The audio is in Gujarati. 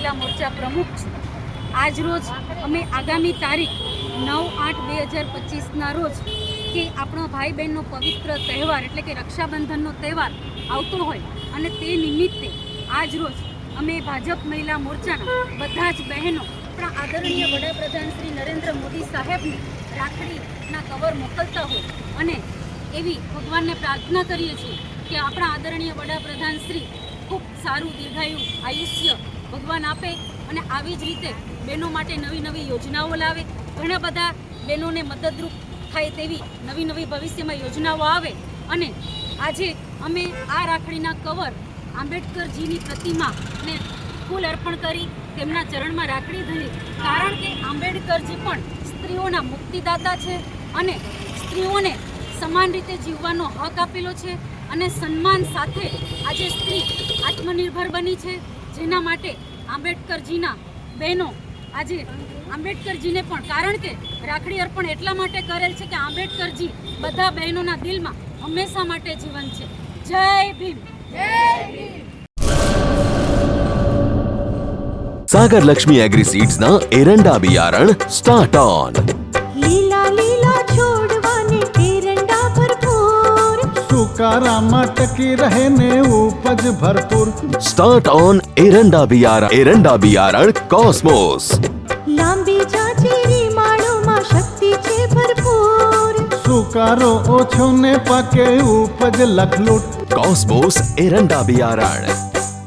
મહિલા મોરચા પ્રમુખ છું. આજ રોજ અમે આગામી તારીખ 9/8/2025ના રોજ કે આપણો ભાઈ બહેનનો પવિત્ર તહેવાર એટલે કે રક્ષાબંધનનો તહેવાર આવતો હોય અને તે નિમિત્તે આજ રોજ અમે ભાજપ મહિલા મોરચાના બધા જ બહેનો આપણા આદરણીય વડાપ્રધાન શ્રી નરેન્દ્ર મોદી સાહેબને રાખડીના કવર મોકલતા હોય અને એવી ભગવાનને પ્રાર્થના કરીએ છીએ કે આપણા આદરણીય વડાપ્રધાન શ્રી ખૂબ સારું દીર્ઘાયુ આયુષ્ય ભગવાન આપે અને આવી જ રીતે બહેનો માટે નવી નવી યોજનાઓ લાવે. ઘણા બધા બહેનોને મદદરૂપ થાય તેવી નવી નવી ભવિષ્યમાં યોજનાઓ આવે અને આજે અમે આ રાખડીના કવર આંબેડકરજીની પ્રતિમાને ફૂલ અર્પણ કરી તેમના ચરણમાં રાખડી ધરી, કારણ કે આંબેડકરજી પણ સ્ત્રીઓના મુક્તિદાતા છે અને સ્ત્રીઓને સમાન રીતે જીવવાનો હક આપેલો છે અને સન્માન સાથે આજે સ્ત્રી આત્મનિર્ભર બની છે, જેના માટે આંબેડકરજીના બહેનો આજે આંબેડકરજીને પણ, કારણ કે રાખડી અર્પણ એટલા માટે કરેલ છે કે આંબેડકરજી બધા બહેનોના દિલમાં હંમેશા માટે જીવન છે. જય ભીમ. सागर लक्ष्मी एग्रीसीड्स ना एरंडा बियारण स्टार्ट ऑन. લીલા લીલા છોડવાને એરંડા ભરપૂર, સુકારામાં ટકી રહે ને ઉપજ ભરપૂર. स्टार्ट ऑन एरंडा बियारण कॉस्मोस. લાંબી જાચેરી માળોમાં શક્તિ છે ભરપૂર, સુકારો ઓછો ને પાકે ઉપજ લખલૂટ. कॉस्मोस एरंडा बियारण.